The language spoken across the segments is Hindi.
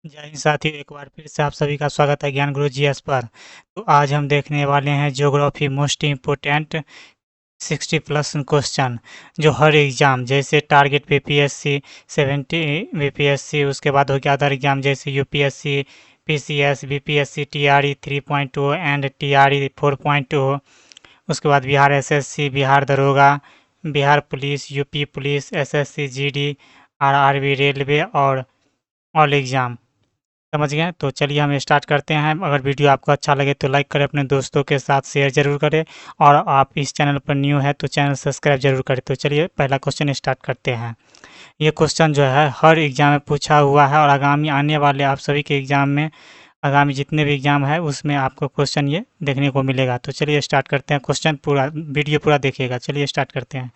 जय हिंद साथियों, एक बार फिर से आप सभी का स्वागत है ज्ञान गुरु जीएस पर। तो आज हम देखने वाले हैं geography most important 60 plus question, जो हर एग्जाम जैसे टारगेट बीपीएससी 70 बीपीएससी, उसके बाद हो गया अदर एग्जाम जैसे UPSC, PCS, BPSC, TRE 3.0 and TRE 4.0, उसके बाद बिहार एसएससी, बिहार दरोगा, Bihar police, UP police, SSC GD, RRB railway और ऑल एग्जाम। समझ गए? तो चलिए हम स्टार्ट करते हैं। अगर वीडियो आपको अच्छा लगे तो लाइक करें, अपने दोस्तों के साथ शेयर ज़रूर करें, और आप इस चैनल पर न्यू है तो चैनल सब्सक्राइब ज़रूर करें। तो चलिए पहला क्वेश्चन स्टार्ट करते हैं। ये क्वेश्चन जो है हर एग्ज़ाम में पूछा हुआ है, और आगामी आने वाले आप सभी के एग्ज़ाम में, आगामी जितने भी एग्ज़ाम है उसमें आपको क्वेश्चन ये देखने को मिलेगा। तो चलिए स्टार्ट करते हैं। क्वेश्चन पूरा वीडियो पूरा देखिएगा। चलिए स्टार्ट करते हैं।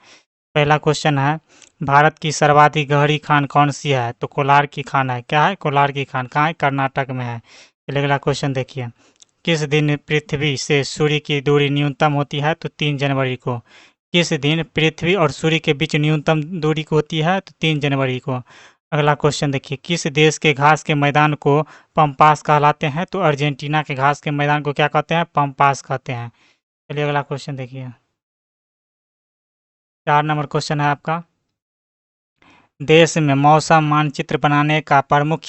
पहला क्वेश्चन है, भारत की सर्वाधिक गहरी खान कौन सी है? तो कोलार की खान है। क्या है? कोलार की खान। कहाँ है? कर्नाटक में है। चलिए अगला क्वेश्चन देखिए। किस दिन पृथ्वी से सूर्य की दूरी न्यूनतम होती है? तो 3 जनवरी को। किस दिन पृथ्वी और सूर्य के बीच न्यूनतम दूरी को होती है? तो 3 जनवरी को। अगला क्वेश्चन देखिए। किस देश के घास के मैदान को पम्पास कहलाते हैं? तो अर्जेंटीना के घास के मैदान को क्या कहते हैं? पम्पास कहते हैं। चलिए अगला क्वेश्चन देखिए। 4 नंबर क्वेश्चन है आपका। देश में मौसम मानचित्र बनाने का प्रमुख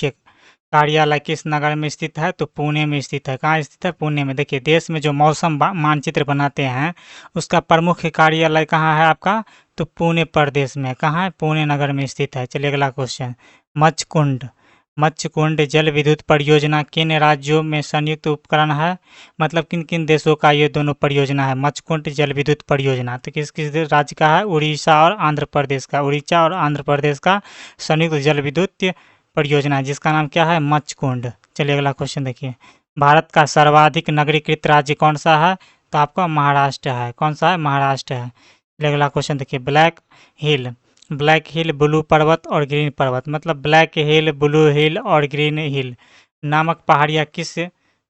कार्यालय किस नगर में स्थित है? तो पुणे में स्थित है। कहाँ स्थित है? पुणे में। देखिए, देश में जो मौसम मानचित्र बनाते हैं उसका प्रमुख कार्यालय कहाँ है आपका? तो पुणे प्रदेश में। कहाँ है? पुणे नगर में स्थित है। चलिए अगला क्वेश्चन। मच्छकुंड। मच्छकुंड जल विद्युत परियोजना किन राज्यों में संयुक्त उपकरण है? मतलब किन किन देशों का ये दोनों परियोजना है? मच्छकुंड जल विद्युत परियोजना तो किस किस राज्य का है? उड़ीसा और आंध्र प्रदेश का। उड़ीसा और आंध्र प्रदेश का संयुक्त जल विद्युत परियोजना है, जिसका नाम क्या है? मच्छकुंड। चलिए अगला क्वेश्चन देखिए। भारत का सर्वाधिक नगरीकृत राज्य कौन सा है? तो आपका महाराष्ट्र है। कौन सा है? महाराष्ट्र है। चलिए अगला क्वेश्चन देखिए। ब्लैक हिल। ब्लैक हिल ब्लू पर्वत और ग्रीन पर्वत, मतलब ब्लैक हिल, ब्लू हिल और ग्रीन हिल नामक पहाड़ियाँ किस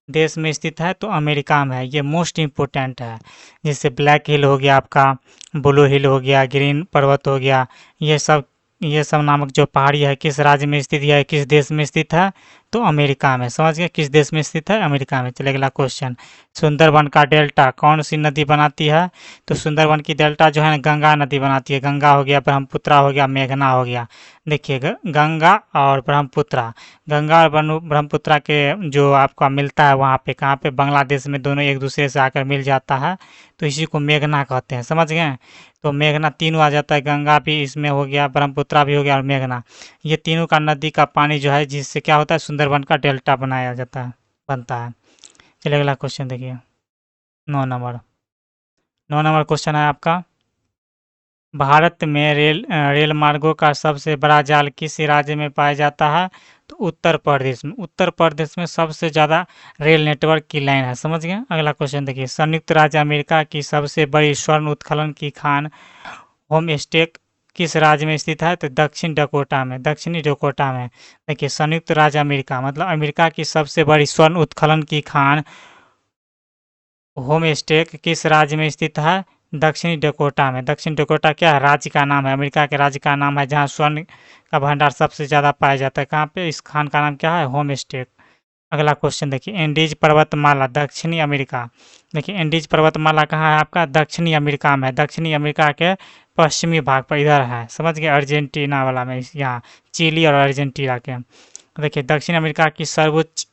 देश में स्थित है? तो अमेरिका में है। ये मोस्ट इम्पोर्टेंट है। जैसे ब्लैक हिल हो गया आपका, ब्लू हिल हो गया, ग्रीन पर्वत हो गया, ये सब नामक जो पहाड़ी है किस राज्य में स्थित है, किस देश में स्थित है? तो अमेरिका में। समझ गए? किस देश में स्थित है? अमेरिका में। चलिए अगला क्वेश्चन। सुंदरबन का डेल्टा कौन सी नदी बनाती है? तो सुंदरबन की डेल्टा जो है ना, गंगा नदी बनाती है। गंगा हो गया, ब्रह्मपुत्रा हो गया, मेघना हो गया। देखिए, गंगा और ब्रह्मपुत्रा, गंगा और ब्रह्मपुत्रा के जो आपका मिलता है वहाँ पे, कहाँ पे? बांग्लादेश में। दोनों एक दूसरे से आकर मिल जाता है तो इसी को मेघना कहते हैं। समझ गए? तो मेघना तीनों आ जाता है, गंगा भी इसमें हो गया, ब्रह्मपुत्रा भी हो गया और मेघना। ये तीनों का नदी का पानी जो है, जिससे क्या होता है? सुंदरबन का डेल्टा बनाया जाता है, बनता है। चलिए अगला क्वेश्चन देखिए। 9 नंबर। 9 नंबर क्वेश्चन है आपका। भारत में रेल मार्गों का सबसे बड़ा जाल किस राज्य में पाया जाता है? तो उत्तर प्रदेश में। उत्तर प्रदेश में सबसे ज़्यादा रेल नेटवर्क की लाइन है। समझ गए? अगला क्वेश्चन देखिए। संयुक्त राज्य अमेरिका की सबसे बड़ी स्वर्ण उत्खनन की खान होम स्टे किस राज्य में स्थित है? तो दक्षिण डकोटा में। दक्षिणी डकोटा में। देखिए, संयुक्त राज्य अमेरिका मतलब अमेरिका की सबसे बड़ी स्वर्ण उत्खनन की खान होम स्टे किस राज्य में स्थित है? दक्षिणी डकोटा में। दक्षिण डकोटा क्या है? राज्य का नाम है, अमेरिका के राज्य का नाम है, जहाँ स्वर्ण का भंडार सबसे ज़्यादा पाया जाता है। कहाँ पे? इस खान का नाम क्या है? Home stay. अगला क्वेश्चन देखिए। एंडीज पर्वतमाला दक्षिणी अमेरिका। देखिए, एंडीज पर्वतमाला कहाँ है आपका? दक्षिणी अमेरिका में है। दक्षिणी अमेरिका के पश्चिमी भाग पर इधर है। समझ गए? अर्जेंटीना वाला में, यहाँ चिली और अर्जेंटीना के। देखिए, दक्षिण अमेरिका की सर्वोच्च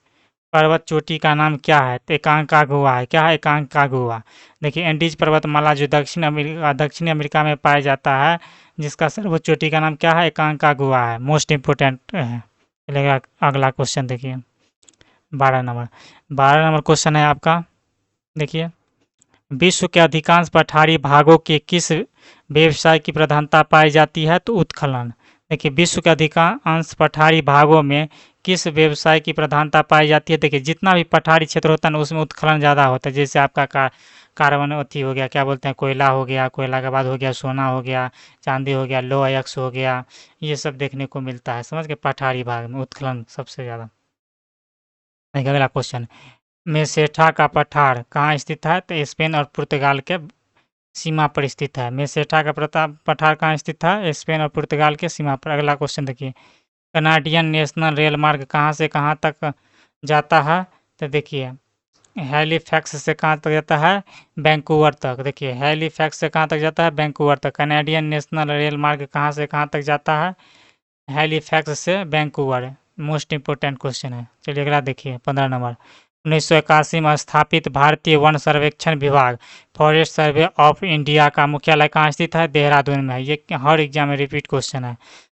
पर्वत चोटी का नाम क्या है? तो एकांकागुआ है। क्या है? एकांकागुआ। देखिए, एंडीज पर्वतमाला जो दक्षिणी अमेरिका में पाया जाता है, जिसका सर्वोच्च चोटी का नाम क्या है? एकांकागुआ है। मोस्ट इम्पोर्टेंट है। चलिए अगला क्वेश्चन देखिए। 12 नंबर। 12 नंबर क्वेश्चन है आपका। देखिए, विश्व के अधिकांश पठारी भागों के किस व्यवसाय की प्रधानता पाई जाती है? तो उत्खनन। देखिए, विश्व के अधिकांश पठारी भागों में किस व्यवसाय की प्रधानता पाई जाती है? देखिए, जितना भी पठारी क्षेत्र होता है ना, उसमें उत्खनन ज़्यादा होता है। जैसे आपका कार्बन अथी हो गया, क्या बोलते हैं, कोयला हो गया, कोयला के बाद हो गया सोना हो गया, चांदी हो गया, लो अयस्क हो गया, ये सब देखने को मिलता है। समझ गए? पठारी भाग में उत्खनन सबसे ज़्यादा। देखिए अगला क्वेश्चन। मेसेठा का पठार कहाँ स्थित है? तो स्पेन और पुर्तगाल के सीमा पर स्थित है। मेसेठा का पठार कहाँ स्थित है? स्पेन और पुर्तगाल के सीमा पर। अगला क्वेश्चन देखिए। कनाडियन नेशनल रेल मार्ग कहाँ से कहाँ तक जाता है? तो देखिए हैलिफैक्स से कहाँ तक जाता है? वैंकूवर तक। देखिए हैलिफैक्स से कहाँ तक जाता है? वैंकूवर तक। कनाडियन नेशनल रेल मार्ग कहाँ से कहाँ तक जाता है? हैलिफैक्स से वैंकूवर। मोस्ट इंपोर्टेंट क्वेश्चन है। चलिए अगला देखिए 15 नंबर। 1981 में स्थापित भारतीय वन सर्वेक्षण विभाग फॉरेस्ट सर्वे ऑफ इंडिया का मुख्यालय कहाँ स्थित है? देहरादून में है। ये हर एग्जाम में रिपीट क्वेश्चन है।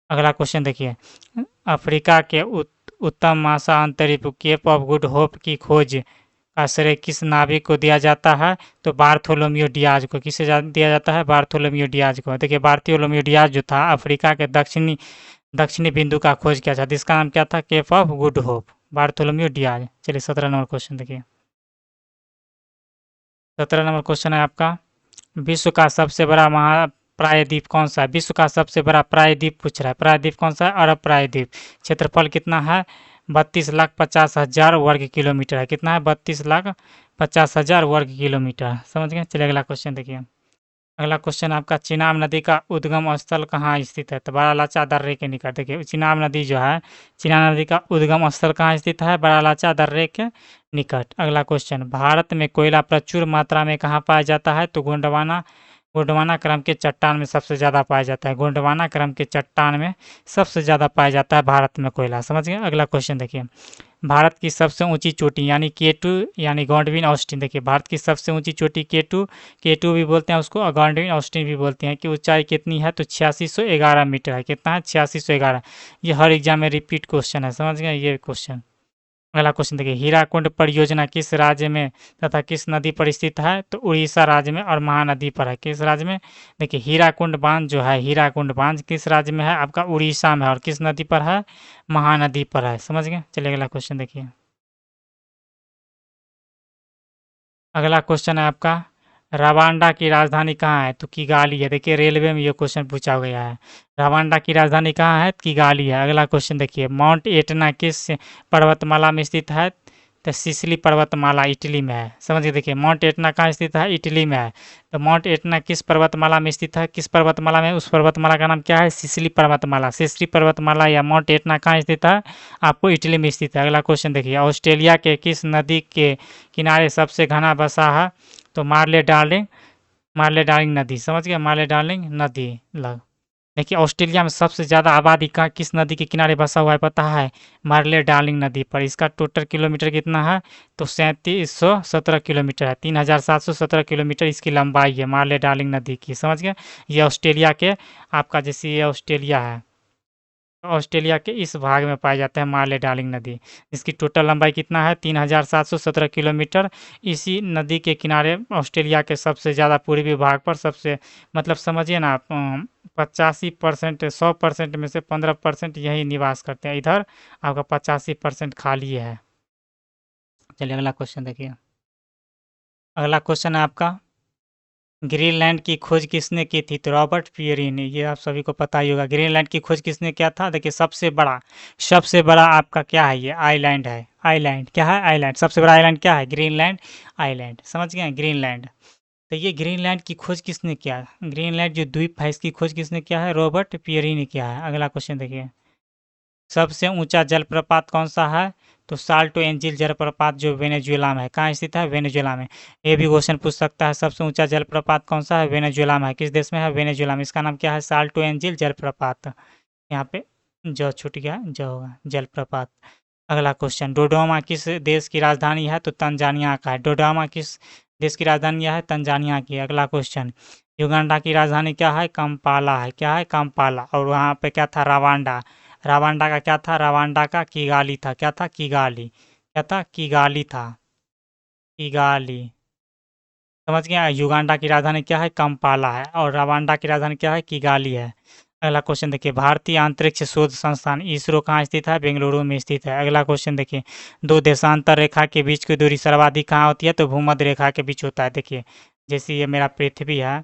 अगला क्वेश्चन देखिए, अफ्रीका के उत्तम महासागरीय केप ऑफ गुड होप की खोज का श्रेय किस नाविक को दिया जाता है? तो बार्थोलोम्यू डियाज को। किसे दिया जाता है? बार्थोलोम्यू डियाज को। देखिए बार्थोलोम्यू डियाज जो था अफ्रीका के दक्षिणी बिंदु का खोज किया था, जिसका नाम क्या था? Cape of Good Hope. Bartholomew Dias. चलिए 17 नंबर क्वेश्चन देखिए। 17 नंबर क्वेश्चन है आपका, विश्व का सबसे बड़ा प्रायद्वीप कौन सा है? विश्व का सबसे बड़ा प्रायद्वीप पूछ रहा है। प्रायद्वीप कौन सा है? अरब प्रायद्वीप। क्षेत्रफल कितना है? 32,50,000 वर्ग किलोमीटर है। कितना है? 32,50,000 वर्ग किलोमीटर। समझ गए? चलिए अगला क्वेश्चन देखिए। अगला क्वेश्चन आपका, चिनाब नदी का उद्गम स्थल कहाँ स्थित है? तो बारालाचा दर्रे के निकट। देखिए चिनाब नदी जो है, चिनाब नदी का उद्गम स्थल कहाँ स्थित है? बारालाचा दर्रे के निकट। अगला क्वेश्चन, भारत में कोयला प्रचुर मात्रा में कहाँ पाया जाता है? तो गोंडवाना गोंडवाना क्रम के चट्टान में सबसे ज़्यादा पाया जाता है। गोंडवाना क्रम के चट्टान में सबसे ज़्यादा पाया जाता है भारत में कोयला। समझ गए? अगला क्वेश्चन देखिए, भारत की सबसे ऊंची चोटी यानी K2 यानी गॉडविन ऑस्टिन। देखिए भारत की सबसे ऊंची चोटी K2 भी बोलते हैं उसको और गॉडविन ऑस्टिन भी बोलते हैं, कि ऊंचाई कितनी है? तो 8611 मीटर है। कितना है? 8611। ये हर एग्जाम में रिपीट क्वेश्चन है। समझ गए ये क्वेश्चन? अगला क्वेश्चन देखिए, हीराकुंड परियोजना किस राज्य में तथा किस नदी पर स्थित है? तो उड़ीसा राज्य में और महानदी पर है। किस राज्य में? देखिए हीराकुंड बांध जो है, हीराकुंड बांध किस राज्य में है? आपका उड़ीसा में है। और किस नदी पर है? महानदी पर है। समझ गए? चलिए अगला क्वेश्चन देखिए। अगला क्वेश्चन है आपका, रवांडा की राजधानी कहाँ है? तो किगाली है। देखिए रेलवे में ये क्वेश्चन पूछा गया है। रवांडा की राजधानी कहाँ है? किगाली है। अगला क्वेश्चन देखिए, माउंट एटना किस पर्वतमाला में स्थित है? तो सिसिली पर्वतमाला इटली में है। समझिए, देखिए माउंट एटना कहाँ स्थित है? इटली में है। तो माउंट एटना किस पर्वतमाला में स्थित है? किस पर्वतमाला में? उस पर्वतमाला का नाम क्या है? सिसिली पर्वतमाला। सिसिली पर्वतमाला या माउंट एटना कहाँ स्थित है? आपको इटली में स्थित है। अगला क्वेश्चन देखिए, ऑस्ट्रेलिया के किस नदी के किनारे सबसे घना बसा है? तो मार्ले डार्लिंग नदी। समझ गए? मार्ले डार्लिंग नदी लग। देखिए ऑस्ट्रेलिया में सबसे ज़्यादा आबादी का किस नदी के किनारे बसा हुआ है पता है? मार्ले डार्लिंग नदी पर। इसका टोटल किलोमीटर कितना है? तो 3717 किलोमीटर है। 3717 किलोमीटर इसकी लंबाई है मार्ले डार्लिंग नदी की। समझ गए? ये ऑस्ट्रेलिया के आपका, जैसे ये ऑस्ट्रेलिया है, ऑस्ट्रेलिया के इस भाग में पाया जाता है मार्ले डार्लिंग नदी। इसकी टोटल लंबाई कितना है? 3717 किलोमीटर। इसी नदी के किनारे ऑस्ट्रेलिया के सबसे ज़्यादा पूर्वी भाग पर सबसे, मतलब समझिए ना, 85%, 100% में से 15% यही निवास करते हैं। इधर आपका 85% खाली है। चलिए अगला क्वेश्चन देखिए। अगला क्वेश्चन है आपका, ग्रीनलैंड की खोज किसने की थी? तो रॉबर्ट पियरी ने। ये आप सभी को पता ही होगा। ग्रीनलैंड की खोज किसने किया था? देखिए सबसे बड़ा आपका क्या है? ये आइलैंड है। आइलैंड क्या है? आइलैंड। सबसे बड़ा आइलैंड क्या है? Greenland island. समझ गए? ग्रीनलैंड। तो ये ग्रीनलैंड की खोज किसने किया? ग्रीनलैंड जो द्वीप है इसकी खोज किसने किया है? रॉबर्ट पियरी ने किया है। अगला क्वेश्चन देखिए, सबसे ऊंचा जलप्रपात कौन सा है? तो साल्टो एंजिल जलप्रपात जो वेनेजुएला में है। कहाँ स्थित है? वेनेजुएला में। ये भी क्वेश्चन पूछ सकता है, सबसे ऊंचा जलप्रपात कौन सा है? वेनेजुएला में है। किस देश में है? वेनेजुएला में। इसका नाम क्या है? साल्टो एंजिल जलप्रपात। यहाँ पे जो छूट गया जो होगा जलप्रपात। अगला क्वेश्चन, डोडोमा किस देश की राजधानी है? तो तंजानिया का है। डोडोमा किस देश की राजधानी है? तंजानिया की। अगला क्वेश्चन, युगांडा की राजधानी क्या है? कंपाला है। क्या है? कंपाला। और वहाँ पे क्या था? रवांडा। रवांडा का क्या था? रवांडा का किगाली था। क्या था? किगाली। क्या था? किगाली था। किगाली। समझ गया? युगांडा की राजधानी क्या है? कंपाला है। और रवांडा की राजधानी क्या है? किगाली है। अगला क्वेश्चन देखिए, भारतीय अंतरिक्ष शोध संस्थान इसरो कहाँ स्थित है? बेंगलुरु में स्थित है। अगला क्वेश्चन देखिए, दो देशांतर रेखा के बीच की दूरी सर्वाधिक कहाँ होती है? तो भूमध्य रेखा के बीच होता है। देखिए जैसे ये मेरा पृथ्वी है,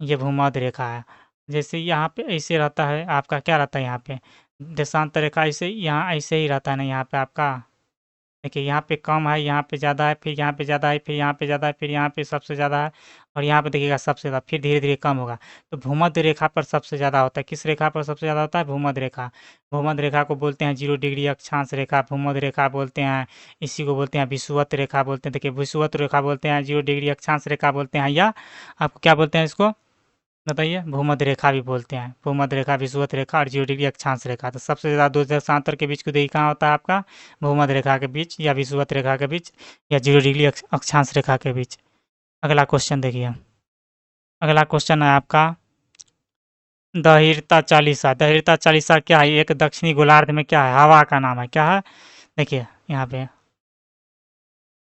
ये भूमध्य रेखा है। जैसे यहाँ पे ऐसे रहता है आपका, क्या रहता है यहाँ पे? देशांतर रेखा ऐसे, यहाँ ऐसे ही रहता है ना यहाँ पे आपका। देखिए यहाँ पे कम है, यहाँ पे ज़्यादा है, फिर यहाँ पे ज़्यादा है, फिर यहाँ पे ज़्यादा है, फिर यहाँ पे सबसे ज़्यादा है, और यहाँ पे देखिएगा सबसे ज़्यादा, फिर धीरे धीरे कम होगा। तो भूमध्य रेखा पर सबसे ज़्यादा होता है। किस रेखा पर सबसे ज़्यादा होता है? भूमध्य रेखा। भूमध्य रेखा को बोलते हैं 0 डिग्री अक्षांश रेखा, भूमध्य रेखा बोलते हैं, इसी को बोलते हैं विषुवत रेखा बोलते हैं। देखिए विषुवत रेखा बोलते हैं, 0 डिग्री अक्षांश रेखा बोलते हैं, या आपको क्या बोलते हैं इसको बताइए? भूमध्य रेखा भी बोलते हैं। भूमध्य रेखा, विषुवत रेखा और 0 डिग्री अक्षांश रेखा। तो सबसे ज़्यादा दो देशांतर के बीच की दूरी कहाँ होता है आपका? भूमध्य रेखा के बीच, या विषुवत रेखा के बीच, या 0 डिग्री अक्षांश रेखा के बीच। अगला क्वेश्चन देखिए। अगला क्वेश्चन है आपका दहिर्ता चालीसा। दहिर्ता चालीसा क्या है? एक दक्षिणी गोलार्ध में क्या है? हवा का नाम है। क्या है? देखिए यहाँ पे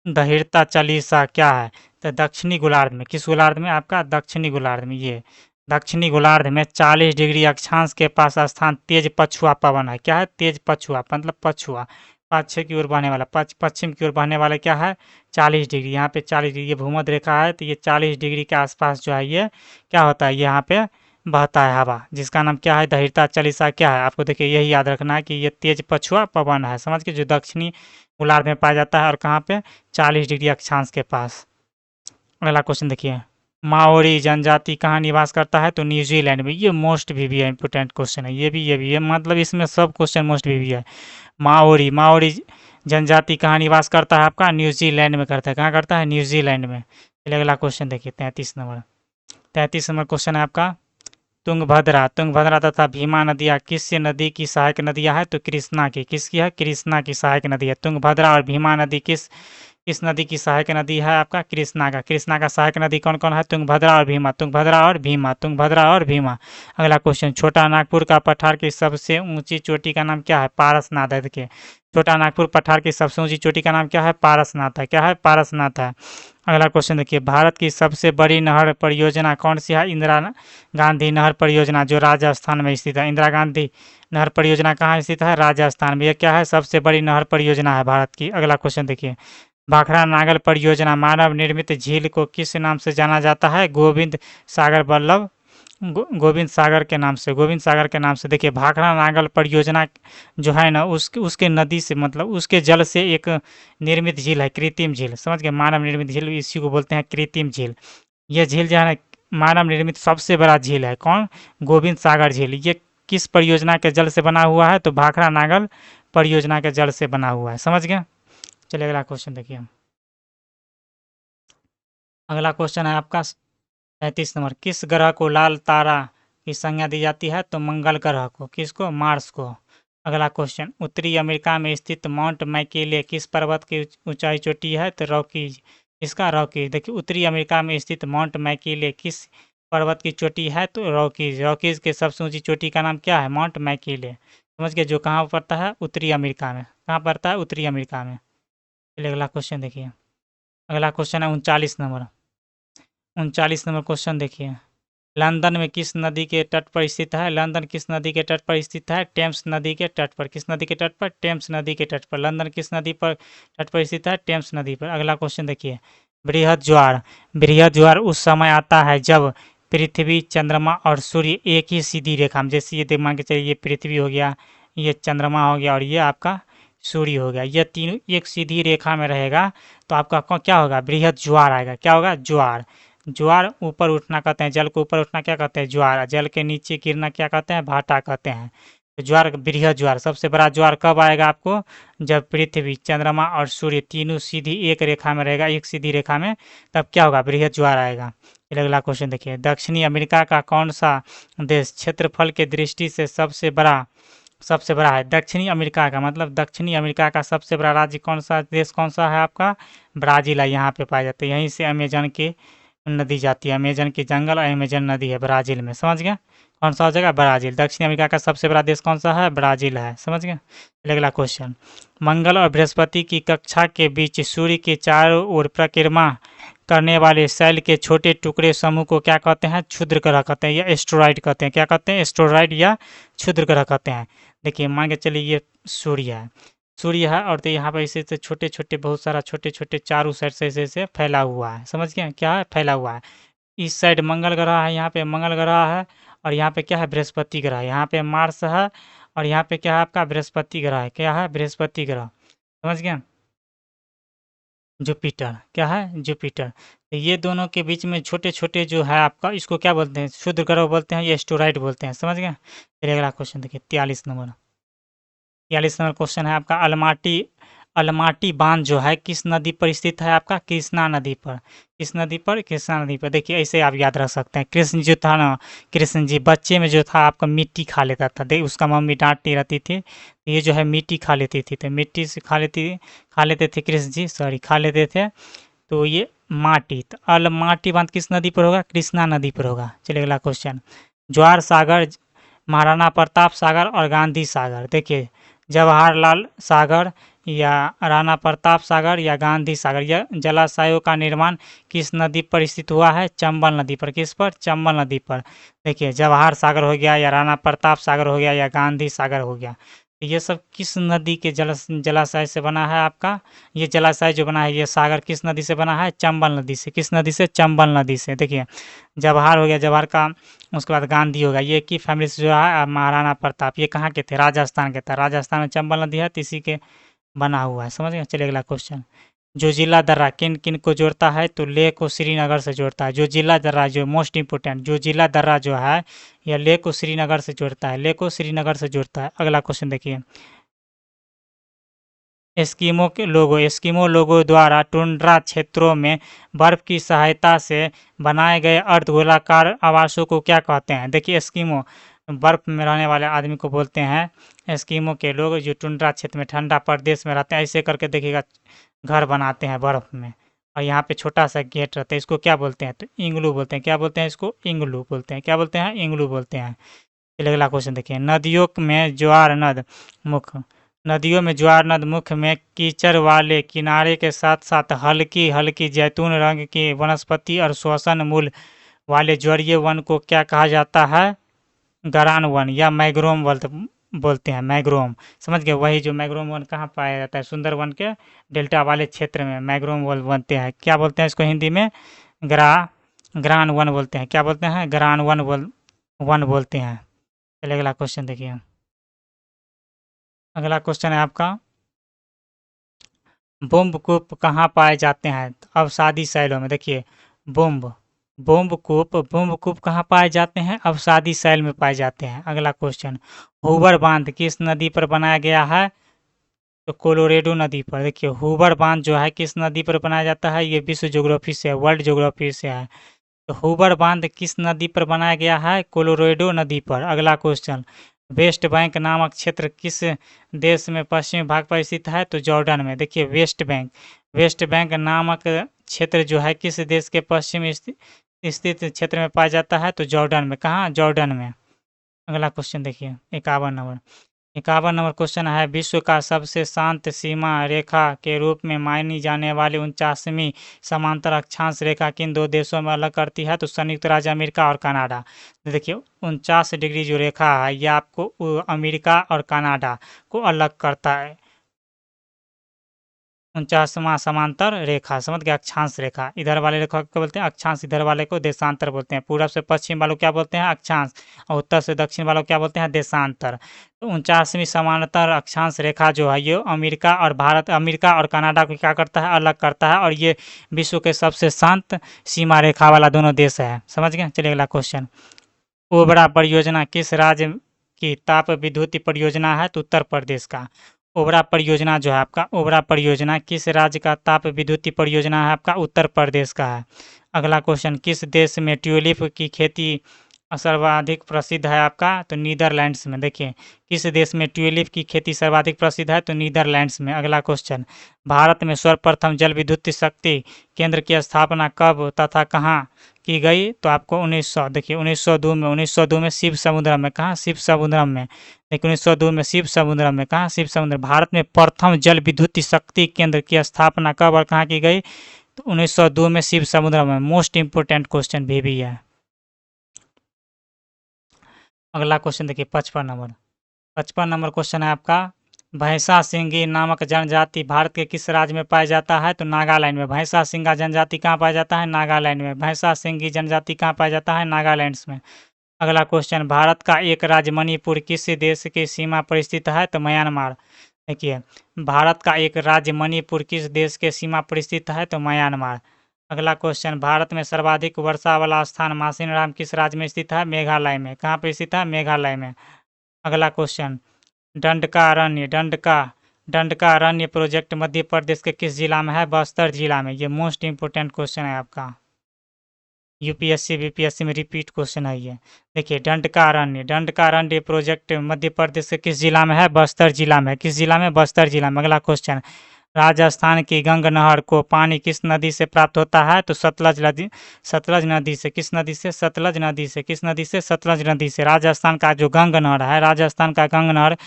दहिर्ता चालीसा क्या है? तो दक्षिणी गोलार्ध में, किस गोलार्ध में? आपका दक्षिणी गोलार्ध में। ये दक्षिणी गोलार्ध में 40 डिग्री अक्षांश के पास स्थान तेज पछुआ पवन है। क्या है? तेज पछुआ, मतलब पछुआ, पश्चिम की ओर बहने वाला, पश्चिम की ओर बहने वाला क्या है? 40 डिग्री। यहाँ पे 40 डिग्री, ये भूमध्य रेखा है, तो ये 40 डिग्री के आसपास जो है ये क्या होता है? यहाँ पे बहता है हवा, जिसका नाम क्या है? दहिर्ता चालीसा। क्या है? आपको देखिए यही याद रखना है कि ये तेज पछुआ पवन है, समझ के, जो दक्षिणी गोलार्ध में पाया जाता है, और कहाँ पे? 40 डिग्री अक्षांश के पास। अगला क्वेश्चन देखिए। माओरी जनजाति कहाँ निवास करता है? तो न्यूजीलैंड में। ये मोस्ट भी है, इंपोर्टेंट क्वेश्चन है, ये भी है, मतलब इसमें सब क्वेश्चन मोस्ट भी है। माओरी, माओरी जनजाति कहाँ निवास करता है आपका? न्यूजीलैंड में करता है। कहाँ करता है? न्यूजीलैंड में। चलिए अगला क्वेश्चन देखिए, 33 नंबर। 33 नंबर क्वेश्चन है आपका तुंगभद्रा। तुंगभद्रा तथा भीमा नदियाँ किस नदी की सहायक नदियाँ है? तो कृष्णा की। किसकी है? कृष्णा की सहायक नदी है। तुंगभद्रा और भीमा नदी किस नदी की सहायक नदी है? आपका कृष्णा का। कृष्णा का सहायक नदी कौन कौन है? तुंगभद्रा और भीमा, तुंगभद्रा और भीमा, तुंगभद्रा और भीमा। अगला क्वेश्चन, छोटा नागपुर का पठार की सबसे ऊंची चोटी का नाम क्या है? पारसनाथ है। देखिए छोटा नागपुर पठार की सबसे ऊंची चोटी का नाम क्या है? पारसनाथ है। क्या है? पारसनाथ है। अगला क्वेश्चन देखिए, भारत की सबसे बड़ी नहर परियोजना कौन सी है? इंदिरा गांधी नहर परियोजना, जो राजस्थान में स्थित है। इंदिरा गांधी नहर परियोजना कहाँ स्थित है? राजस्थान में। यह क्या है? सबसे बड़ी नहर परियोजना है भारत की। अगला क्वेश्चन देखिए, भाखड़ा नागल परियोजना मानव निर्मित झील को किस नाम से जाना जाता है? गोविंद सागर वल्लभ गोविंद सागर के नाम से, गोविंद सागर के नाम से। देखिए भाखड़ा नागल परियोजना जो है ना, उसके उसके नदी से, मतलब उसके जल से एक निर्मित झील है, कृत्रिम झील, समझ गए? मानव निर्मित झील, इसी को बोलते हैं कृत्रिम झील। ये झील जो है ना, मानव निर्मित सबसे बड़ा झील है। कौन? गोविंद सागर झील। ये किस परियोजना के जल से बना हुआ है? तो भाखड़ा नागल परियोजना के जल से बना हुआ है, समझ गए? चलिए अगला क्वेश्चन देखिए। अगला क्वेश्चन है आपका 37 नंबर, किस ग्रह को लाल तारा की संज्ञा दी जाती है? तो मंगल ग्रह को। किसको? मार्स को। अगला क्वेश्चन, उत्तरी अमेरिका में स्थित माउंट मैकिले किस पर्वत की ऊंचाई चोटी है? तो रॉकीज। इसका रॉकीज। देखिए उत्तरी अमेरिका में स्थित माउंट मैकिले किस पर्वत की चोटी है? तो रॉकीज। रॉकीज के सबसे ऊंची चोटी का नाम क्या है? माउंट मैकिले, समझ गए? जो कहाँ पड़ता है? उत्तरी अमेरिका में। कहाँ पड़ता है? उत्तरी अमेरिका में। चलिए अगला क्वेश्चन देखिए। अगला क्वेश्चन है 39 नंबर। 39 नंबर क्वेश्चन देखिए, लंदन में किस नदी के तट पर स्थित है? लंदन किस नदी के तट पर स्थित है? टेम्स नदी के तट पर। किस नदी के तट पर? टेम्स नदी के तट पर। लंदन किस नदी पर तट पर स्थित है? टेम्स नदी पर। अगला क्वेश्चन देखिए, बृहद ज्वार। बृहद ज्वार उस समय आता है जब पृथ्वी, चंद्रमा और सूर्य एक ही सीधी रेखा में, जैसे ये मान के चलिए, ये पृथ्वी हो गया, ये चंद्रमा हो गया, और ये आपका सूर्य हो गया, ये तीनों एक सीधी रेखा में रहेगा, तो आपका क्या होगा? बृहद ज्वार आएगा। क्या होगा? ज्वार। ज्वार ऊपर उठना कहते हैं, जल को ऊपर उठना क्या कहते हैं? ज्वार। जल के नीचे गिरना क्या कहते हैं? भाटा कहते हैं। तो ज्वार, बृहद ज्वार, सबसे बड़ा ज्वार कब आएगा आपको? जब पृथ्वी, चंद्रमा और सूर्य तीनों सीधी एक रेखा में रहेगा, एक सीधी रेखा में, तब क्या होगा? बृहद ज्वार आएगा। फिर अगला क्वेश्चन देखिए, दक्षिणी अमेरिका का कौन सा देश क्षेत्रफल के दृष्टि से सबसे बड़ा है? दक्षिणी अमेरिका का मतलब दक्षिणी अमेरिका का सबसे बड़ा राज्य कौन सा, देश कौन सा है आपका? ब्राज़ील है। यहाँ पे पाया जाता है, यहीं से अमेजन की नदी जाती है, अमेजन की जंगल और अमेजन नदी है ब्राज़ील में, समझ गए? कौन सा हो जाएगा? ब्राज़ील। दक्षिण अमेरिका का सबसे बड़ा देश कौन सा है? ब्राज़ील है, समझ गए? चलिए अगला क्वेश्चन, मंगल और बृहस्पति की कक्षा के बीच सूर्य के चारों ओर परिक्रमा करने वाले शैल के छोटे टुकड़े समूह को क्या कहते हैं? क्षुद्र ग्रह कहते हैं, या एस्टेरॉइड कहते हैं। क्या कहते हैं? एस्टेरॉइड या क्षुद्र ग्रह कहते हैं। देखिए मान के चलिए ये सूर्य है, सूर्य है, और तो यहाँ पर इसे से छोटे छोटे, बहुत सारा छोटे छोटे चारों साइड से ऐसे फैला हुआ है, समझ गए? क्या है? फैला हुआ है। इस साइड मंगल ग्रह है, यहाँ पे मंगल ग्रह है, और यहाँ पे क्या है? बृहस्पति ग्रह है। यहाँ पे मार्स है, और यहाँ पे क्या है आपका? बृहस्पति ग्रह है। क्या है? बृहस्पति ग्रह, समझ गए? जुपिटर, क्या है? जुपिटर। तो ये दोनों के बीच में छोटे-छोटे जो है आपका, इसको क्या बोलते हैं? क्षुद्र ग्रह बोलते हैं, ये एस्टेरॉइड बोलते हैं, समझ गए? चलिए अगला क्वेश्चन देखिए 43 नंबर। 43 नंबर क्वेश्चन है आपका, अलमाटी अलमाटी बांध जो है किस नदी पर स्थित है आपका? कृष्णा नदी पर। किस नदी पर? कृष्णा नदी पर। देखिए ऐसे आप याद रख सकते हैं। कृष्ण जो था ना, कृष्ण जी बच्चे में जो था आपका मिट्टी खा लेता था, देख उसका मम्मी डांटती रहती थी, ये जो है मिट्टी खा लेती थी, तो मिट्टी से खा लेते थे कृष्ण जी, सॉरी खा लेते थे, तो ये माटी, तो अलमाटी बांध किस नदी पर होगा? कृष्णा नदी पर होगा। चलिए अगला क्वेश्चन, ज्वार सागर, महाराणा प्रताप सागर और गांधी सागर। देखिए जवाहरलाल सागर या राणा प्रताप सागर या गांधी सागर, यह जलाशयों का निर्माण किस नदी पर स्थित हुआ है? चंबल नदी पर। किस पर? चंबल नदी पर। देखिए जवाहर सागर हो गया, या राणा प्रताप सागर हो गया, या गांधी सागर हो गया, तो ये सब किस नदी के जलाशय से बना है आपका? ये जलाशय जो बना है, ये सागर किस नदी से बना है? चंबल नदी से। किस नदी से? चंबल नदी से। देखिए जवाहर हो गया, जवाहर का, उसके बाद गांधी होगा, ये की फैमिली से जो है महाराणा प्रताप, ये कहाँ के थे? राजस्थान के थे। राजस्थान में चंबल नदी है, तो इसी के बना हुआ है, समझ गए? चलिए अगला क्वेश्चन, जो जिला दर्रा किन किन को जोड़ता है? तो लेह को श्रीनगर से जोड़ता है। जो जिला दर्रा, जो मोस्ट इंपोर्टेंट, जो जिला दर्रा जो है, यह लेह को श्रीनगर से जोड़ता है। लेह को श्रीनगर से जोड़ता है। अगला क्वेश्चन देखिए, एस्किमो लोगो द्वारा टुंड्रा क्षेत्रों में बर्फ की सहायता से बनाए गए अर्धगोलाकार आवासों को क्या कहते हैं? देखिए एस्किमो, बर्फ में रहने वाले आदमी को बोलते हैं एस्किमो के लोग, जो टुंड्रा क्षेत्र में ठंडा प्रदेश में रहते हैं, ऐसे करके देखिएगा घर बनाते हैं बर्फ में, और यहाँ पे छोटा सा गेट रहता है, इसको क्या बोलते हैं? तो इंग्लू बोलते हैं। क्या बोलते हैं इसको? इंग्लू बोलते हैं। क्या बोलते हैं? इंग्लू बोलते हैं। चलिए अगला क्वेश्चन देखिए, नदियों में ज्वार नद मुख्य में कीचड़ वाले किनारे के साथ साथ हल्की हल्की जैतून रंग की वनस्पति और श्वसन मूल वाले ज्वारीय वन को क्या कहा जाता है? गरान वन या मैग्रोम बोलते हैं। मैग्रोम, समझ गए? वही जो मैग्रोम वन कहाँ पाया जाता है? सुंदरवन के डेल्टा वाले क्षेत्र में मैग्रोम वन बनते हैं। क्या बोलते हैं इसको हिंदी में? ग्रा ग्रान वन बोलते हैं। क्या बोलते हैं? ग्रान वन बोलते हैं। चलिए अगला क्वेश्चन देखिए, अगला क्वेश्चन है आपका, कहाँ पाए जाते हैं? तो अवसादी शैलों में। देखिए बुम्ब बुम्बकूप कहाँ पाए जाते हैं? अवसादी शैल में पाए जाते हैं। अगला क्वेश्चन, हूबर बांध किस नदी पर बनाया गया है? तो कोलोरेडो नदी पर। देखिए हूबर बांध जो है किस नदी पर बनाया जाता है? ये विश्व ज्योग्राफी से है, वर्ल्ड ज्योग्राफी से है। तो हूबर बांध किस नदी पर बनाया गया है? कोलोरेडो नदी पर। अगला क्वेश्चन, वेस्ट बैंक नामक क्षेत्र किस देश में पश्चिमी भाग पर स्थित है? तो जॉर्डन में। देखिए वेस्ट बैंक नामक क्षेत्र जो है किस देश के पश्चिम स्थित क्षेत्र में पाया जाता है? तो जॉर्डन में। कहाँ? जॉर्डन में। अगला क्वेश्चन देखिए 51 नंबर क्वेश्चन है, विश्व का सबसे शांत सीमा रेखा के रूप में मानी जाने वाली 49वीं समांतर अक्षांश रेखा किन दो देशों में अलग करती है? तो संयुक्त राज्य अमेरिका और कनाडा। तो देखिए 49 डिग्री जो रेखा है, ये आपको अमेरिका और कनाडा को अलग करता है। 49वां समांतर रेखा, समझ गए? अक्षांश रेखा, इधर वाले रेखा को बोलते हैं अक्षांश, इधर वाले को देशांतर बोलते हैं। पूरब से पश्चिम वालों क्या बोलते हैं? अक्षांश, और उत्तर से दक्षिण वालों क्या बोलते हैं? देशांतर। तो 49वीं समांतर अक्षांश रेखा जो है, ये अमेरिका और कनाडा को क्या करता है? अलग करता है, और ये विश्व के सबसे शांत सीमा रेखा वाला दोनों देश है, समझ गए? चलिए अगला क्वेश्चन, ओबरा परियोजना किस राज्य की ताप विद्युत परियोजना है? तो उत्तर प्रदेश का। ओबरा परियोजना जो है आपका, ओबरा परियोजना किस राज्य का ताप विद्युत परियोजना है? आपका उत्तर प्रदेश का है। अगला क्वेश्चन, किस देश में ट्यूलिप की खेती सर्वाधिक प्रसिद्ध है? आपका तो नीदरलैंड्स में। देखिए किस देश में ट्यूलिप की खेती सर्वाधिक प्रसिद्ध है? तो नीदरलैंड्स में। अगला क्वेश्चन, भारत में सर्वप्रथम जल विद्युत शक्ति केंद्र की स्थापना कब तथा कहाँ की गई? तो आपको 1900, देखिए 1902 में शिव समुद्रम में। कहाँ? शिव समुद्रम में। देखिए 1902 में शिव समुद्रम में। कहाँ? शिव समुद्र। भारत में प्रथम जल विद्युत शक्ति केंद्र की स्थापना कब और कहाँ की गई? तो 1902 में शिव समुद्रम में। मोस्ट इंपोर्टेंट क्वेश्चन भी है। अगला क्वेश्चन देखिए 55 नंबर क्वेश्चन है आपका, भैंसा सिंगी नामक जनजाति भारत के किस राज्य में पाया जाता है? तो नागालैंड में। भैंसा सिंगा जनजाति कहाँ पाया जाता है? नागालैंड में। भैंसा सिंगी जनजाति कहाँ पाया जाता है? नागालैंड में। अगला क्वेश्चन, भारत का एक राज्य मणिपुर किस देश की सीमा पर स्थित है? तो म्यांमार। देखिए, भारत का एक राज्य मणिपुर किस देश के सीमा पर स्थित है? तो म्यांमार। अगला क्वेश्चन, भारत में सर्वाधिक वर्षा वाला स्थान मासिनराम किस राज्य में स्थित है? मेघालय में। कहाँ पर स्थित है? मेघालय में। अगला क्वेश्चन, दंडकारण्य प्रोजेक्ट मध्य प्रदेश के किस जिला में है? बस्तर जिला में। ये मोस्ट इंपोर्टेंट क्वेश्चन है आपका, यूपीएससी बीपीएससी में रिपीट क्वेश्चन है ये। देखिए, दंडकारण्य प्रोजेक्ट मध्य प्रदेश के किस जिला में है? बस्तर जिला में। किस जिला में? बस्तर जिला में। अगला क्वेश्चन, राजस्थान की गंग नहर को पानी किस नदी से प्राप्त होता है? तो सतलज नदी से। किस नदी से? सतलज नदी से। किस नदी से? सतलज नदी से। राजस्थान का जो गंग नहर है, राजस्थान का गंग नहर,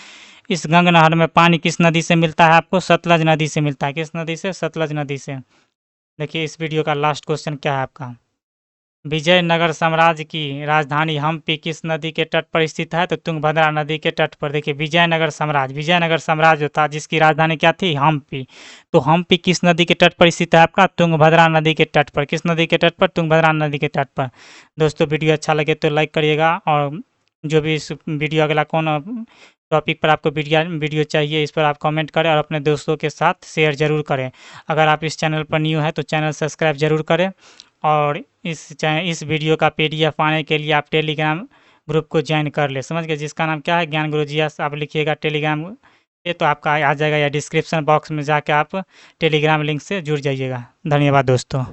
इस गंग नहर में पानी किस नदी से मिलता है आपको? सतलज नदी से मिलता है। किस नदी से? सतलज नदी से। देखिए, इस वीडियो का लास्ट क्वेश्चन क्या है आपका, विजयनगर साम्राज्य की राजधानी हम्पी किस नदी के तट पर स्थित है? तो तुंगभद्रा नदी के तट पर। देखिए, विजयनगर साम्राज्य जो था, जिसकी राजधानी क्या थी? हम्पी। तो हम्पी किस नदी के तट पर स्थित है आपका? तुंगभद्रा नदी के तट पर। किस नदी के तट पर? तुंगभद्रा नदी के तट पर। दोस्तों, वीडियो अच्छा लगे तो लाइक करिएगा, और जो भी इस वीडियो अगला कौन टॉपिक पर आपको वीडियो चाहिए, इस पर आप कमेंट करें और अपने दोस्तों के साथ शेयर ज़रूर करें। अगर आप इस चैनल पर न्यू हैं तो चैनल सब्सक्राइब ज़रूर करें, और इस वीडियो का PDF पाने के लिए आप टेलीग्राम ग्रुप को ज्वाइन कर ले, समझ गए, जिसका नाम क्या है? ज्ञान गुरुजी। आप लिखिएगा टेलीग्राम ये, तो आपका आ जाएगा, या डिस्क्रिप्शन बॉक्स में जाके आप टेलीग्राम लिंक से जुड़ जाइएगा। धन्यवाद दोस्तों।